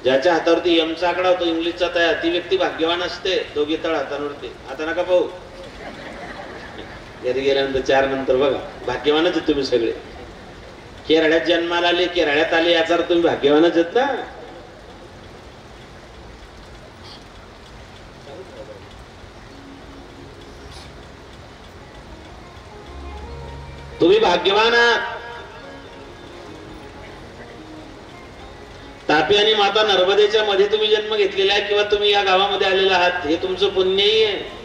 ज्याच्या हातावरती यमचा आकडा होतो इंग्लिशचा तयार, ती व्यक्ती भाग्यवान असते. दोघी तळ हातांवरती. आता नका पाहू, घरी गेल्यानंतर 4 नंतर बघा, भाग्यवानच आहेत तुम्ही सगळे. केरळ्यात जन्माला आले, केरळ्यात आले याचा अर्थ तुम्ही भाग्यवानच आहेत ना. तुम्ही भाग्यवान आहात. तापी आणि माता नर्मदेच्या मध्ये तुम्ही जन्म घेतलेला आहे किंवा तुम्ही या गावामध्ये आलेला आहात, हे तुमचं पुण्यही आहे.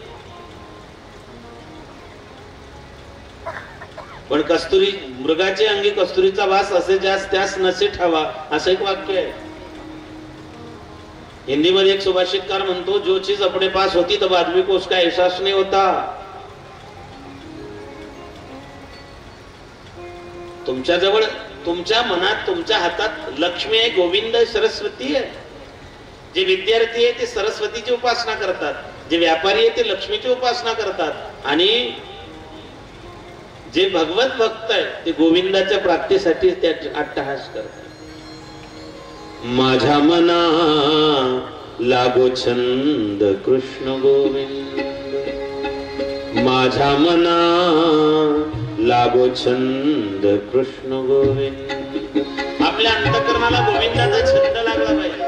पण कस्तुरी मृगाचे अंगी कस्तुरीचा वास असे ज्यास त्यास नसे ठावा, असं एक वाक्य आहे. हिंदी मध्ये एक सुभाषितकार म्हणतो, जो चीज अपने पास होती तब आदमी को उसका एहसास नहीं होता. तुमच्या जवळ, तुमच्या मनात, तुमच्या हातात लक्ष्मी आहे, गोविंद, सरस्वती आहे. जे विद्यार्थी आहे ते सरस्वतीची उपासना करतात, जे व्यापारी आहे ते लक्ष्मीची उपासना करतात, आणि जे भगवत भक्त आहे ते गोविंदाच्या प्राप्तीसाठी त्या अट्टहास करतात. माझ्या मना लागो छंद कृष्ण गोविंद, माझ्या मना लागो छंद कृष्ण गोविंद. आपल्या अंतःकरणाला गोविंदाचा छंद लागला पाहिजे.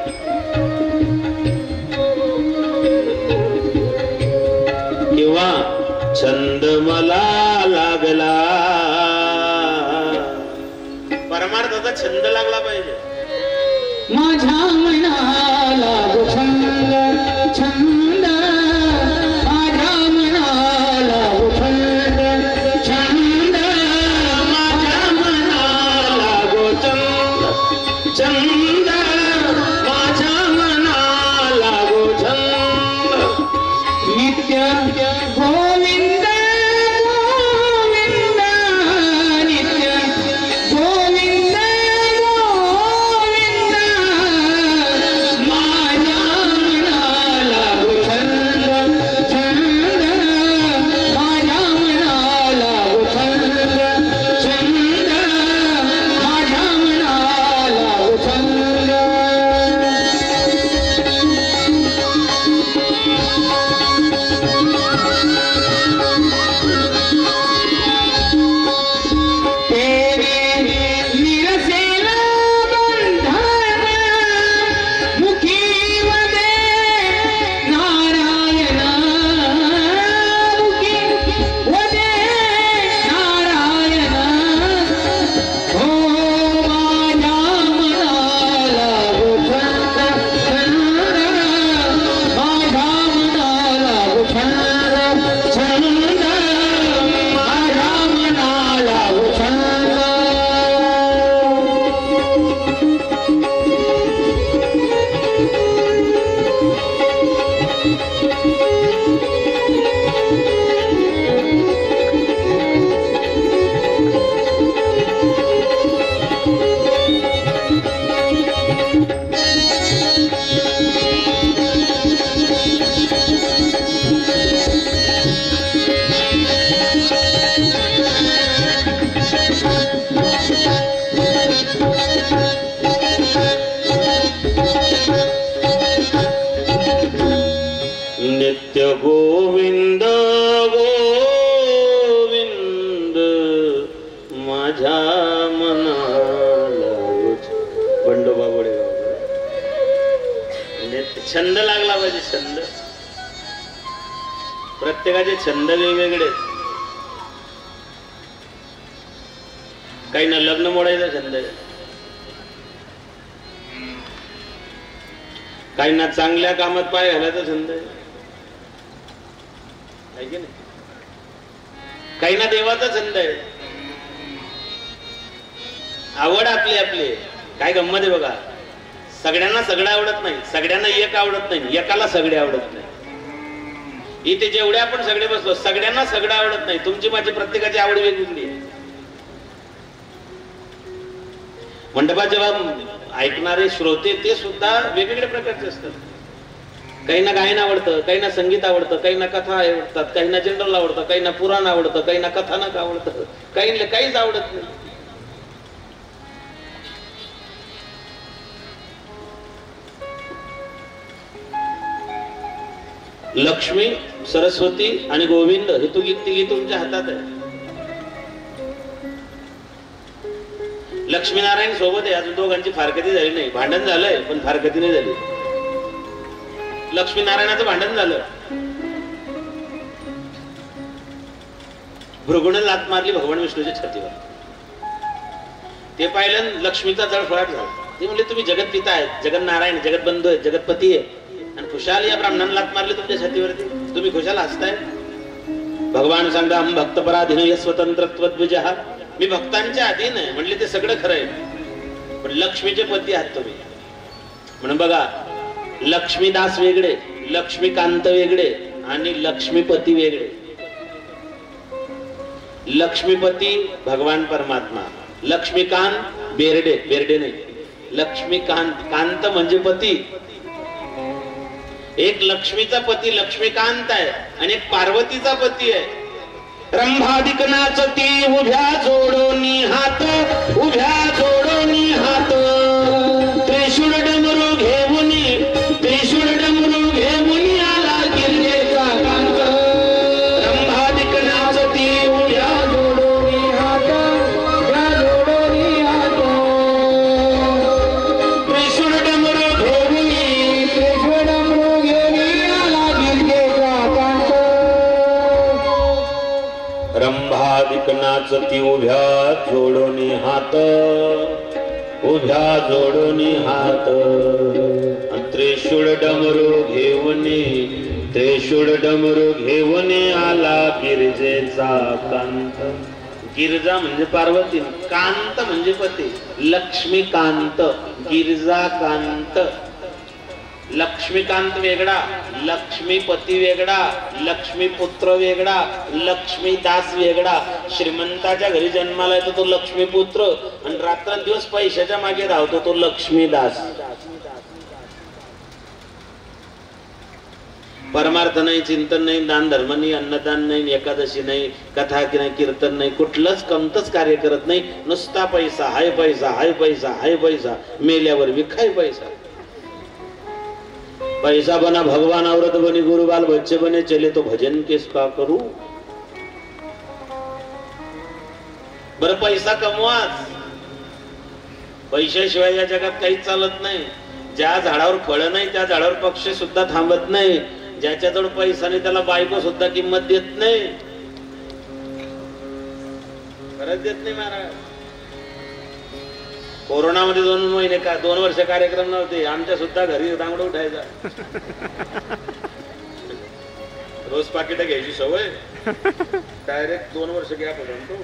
किंवा छंद मला लागला, परमार्थाचा छंद लागला पाहिजे. माझ्या मनाला छंद, छंद माझ्या मनाला छंद, छंद माझ्या मनाला छंद, छंद माझ्या मनाला छंद. नित्य गोविंद गोविंद, नित्य गोविंद गोविंद, माझ्या मनाला छंद, छंद माझ्या मनाला छंद, छंद माझ्या मनाला छंद. गोविंद गोविंद माझ्या मनाला. बंडोबा गोडेगाव. म्हणजे छंद लागला पाहिजे. छंद, प्रत्येकाचे छंद वेगवेगळे. काहींना लग्न मोडायचा छंद आहे, काहींना चांगल्या कामात पाय घालायचा छंद आहे, काहींना देवाचा छंद आहे. आवड आपली आपली. काय गंमत आहे बघा, सगळ्यांना सगळं आवडत नाही, सगळ्यांना एक आवडत नाही, एकाला सगळे आवडत नाही. इथे जेवढे आपण सगळे बसलो सगळ्यांना सगळं आवडत नाही. तुमची माझी प्रत्येकाची आवड वेगवेगळी आहे. मंडपात जेव्हा ऐकणारे श्रोते ते सुद्धा वेगवेगळ्या प्रकारचे असतात. काहींना गायन आवडतं, काहींना संगीत आवडतं, काहींना कथा आवडतात, काहींना जनरल आवडतं, काहींना पुराण आवडतं, काहींना कथानक आवडतं, काहींना काहीच आवडत नाही. लक्ष्मी, सरस्वती आणि गोविंद हे तिघी तुमच्या हातात आहे. लक्ष्मीनारायण सोबत आहे. अजून दोघांची फारकती झाली नाही. भांडण झालंय पण फारकती नाही झाली. लक्ष्मीनारायणाचं भांडण झालं. भृगुने लात मारली भगवान विष्णूच्या छातीवर. ते पाहिलं, लक्ष्मीचा जळफळाट झाला. ते म्हणले तुम्ही जगत पिता आहेत, जगत नारायण, जगत बंधू आहेत, जगतपती आहे, आणि खुशाल या ब्राह्मणाला लात मारली तुमच्या छातीवरती. तुम्ही खुशाल हसताय. भगवान सांगा हम भक्त पराधीन स्वतंत्रत्व द्विजः. मी भक्तांच्या अधीन आहे म्हणले ते सगळं खरं आहे, पण लक्ष्मीचे पती आहात तुम्ही. म्हणून बघा, लक्ष्मीदास वेगळे, लक्ष्मीकांत वेगळे आणि लक्ष्मीपती वेगळे. लक्ष्मीपती भगवान परमात्मा, लक्ष्मीकांत बेरडे, बेरडे नाही, लक्ष्मीकांत, कांत म्हणजे पती. एक लक्ष्मीचा पती लक्ष्मीकांत आहे आणि एक पार्वतीचा पती आहे. रंभादिक नाचती उभ्या जोडोनी हात, उभ्या जोडोनी हात, त्रिशूळ डमरू घेऊनी, त्रिशूळ डमरू घेऊनी आला गिरजेचा कांत. रंभादिक नाचती उभ्या जोडोनी हात, उभ्या जोडोनी हात, त्रिशूळ डमरू घेऊनी, त्रिशूळ डमरू घेऊनी आला गिरजेचा कांत. रंभादिक नाचती उभ्या जोडोनी हात, उभ्या जोडोनी हात, त्रिशूळ डमरू घेऊनी, त्रिशूळ डमरू घेऊनी आला गिरजेचा कांत. गिरजा म्हणजे पार्वती, कांत म्हणजे पती. लक्ष्मीकांत, गिरजाकांत. लक्ष्मीकांत वेगळा, लक्ष्मीपती वेगळा, लक्ष्मीपुत्र वेगळा, लक्ष्मीदास वेगळा. श्रीमंताच्या घरी जन्माला येतो तो लक्ष्मीपुत्र आणि रात्रंदिवस पैशाच्या मागे धावतो तो लक्ष्मीदास. परमार्थ नाही, चिंतन नाही, दान धर्म नाही, अन्नदान नाही, एकादशी नाही, कथा नाही, कीर्तन नाही, कुठलंच कमतच कार्य करत नाही. नुसता पैसा, हाय पैसा, हाय पैसा, हाय पैसा, मेल्यावर विखाय पैसा. पैसा बना भगवान औरत बनी, गुरु बाल बच्चे बने, चले तो भजन किसका करू. बर पैसा कमवाच, पैशाशिवाय या जगात काहीच चालत नाही. ज्या झाडावर फळ नाही त्या झाडावर पक्षी सुद्धा थांबत नाही. ज्याच्याजवळ पैसा नाही त्याला बायको सुद्धा किंमत देत नाही. खरंच देत नाही महाराज. कोरोनामध्ये 2 महिने का 2 वर्ष कार्यक्रम नव्हते. आमच्या सुद्धा घरी दांगड उठायचा. रोज पाकिट घ्यायची सवय, डायरेक्ट 2 वर्ष गॅप होता.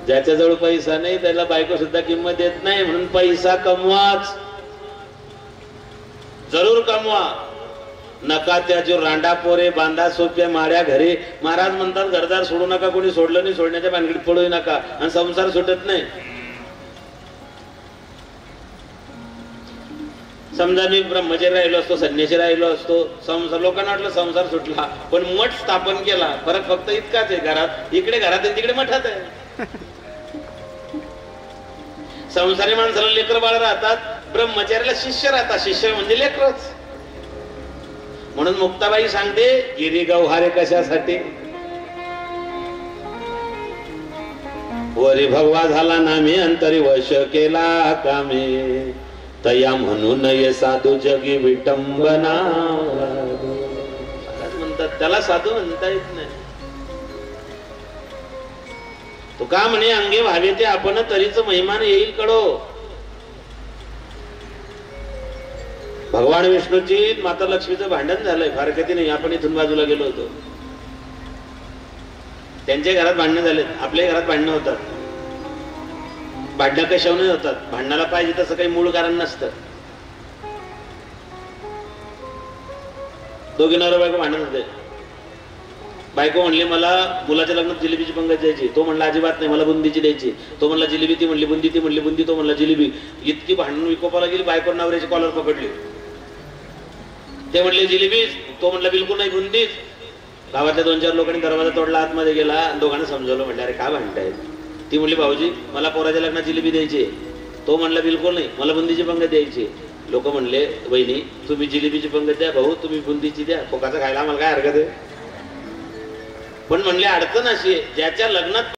ज्याच्याजवळ पैसा नाही त्याला बायको सुद्धा किंमत देत नाही. म्हणून पैसा कमवाच, जरूर कमवा. नका त्याच्या रांडा पोरे बांधा सोप्या माड्या घरे. महाराज म्हणतात घरदार सोडू नका, कोणी सोडलं नाही सोडण्याच्या भानगडीत पडू नका, आणि संसार सुटत नाही. समजा मी ब्रह्मचारी राहिलो असतो, संन्यासी राहिलो असतो, संसार, लोकांना वाटलं संसार सुटला, पण मठ स्थापन केला. फरक फक्त इतकाच आहे, घरात इकडे घरात आहे, तिकडे मठात आहे. संसारी माणसाला लेकर बाळ राहतात, ब्रह्मचार्याला शिष्य राहतात. शिष्य म्हणजे लेकरच. म्हणून मुक्ताबाई सांगते, गिरी गव्हारे कशासाठी, वरी भगवा झाला नामे, अंतरी वश केला कामे, तया म्हणू नये साधू जगी विटंबना. म्हणतात त्याला साधू म्हणता येत नाही. तो का म्हणे, अंगे व्हावे ते आपण, तरीच महिमान येईल कडो. भगवान विष्णूची माता लक्ष्मीचं भांडण झालंय, फारकती नाही. आपण इथून बाजूला गेलो होतो, त्यांच्या घरात भांडणं झालेत, आपल्या घरात भांडणं होतात. भांडणं कशाने होतात, भांडणाला पाहिजे तसं काही मूळ कारण नसतं. दोघी नवरा बायको भांडण होते. बायको म्हणली मला मुलाच्या लग्नात जिलेबीची पंगत द्यायची, तो म्हणला अजिबात नाही, मला बुंदीची द्यायची. तो म्हणला जिलेबी, ती म्हणली बुंदी, ती म्हणली बुंदी, तो म्हणला जिलेबी. इतकी भांडण विकोपाला गेली, बायको नवऱ्याची कॉलर पकडली. ते म्हणले जिलेबी, तो म्हणला बिलकुल नाही बुंदीच. गावातल्या 2-4 लोकांनी दरवाजा तोडला, आतमध्ये गेला, दोघांना समजवलं. म्हणलं अरे काय भांडतायत. ती म्हणली भाऊजी मला पोराच्या लग्नात जिलेबी द्यायची. तो म्हणला बिलकुल नाही, मला बुंदीची पंगत द्यायची. लोक म्हणले वहिनी तुम्ही जिलेबीची पंगत द्या, भाऊ तुम्ही बुंदीची द्या, कोकाचं खायला आम्हाला काय हरकत आहे. पण म्हणले अडचण अशी आहे ज्याच्या लग्नात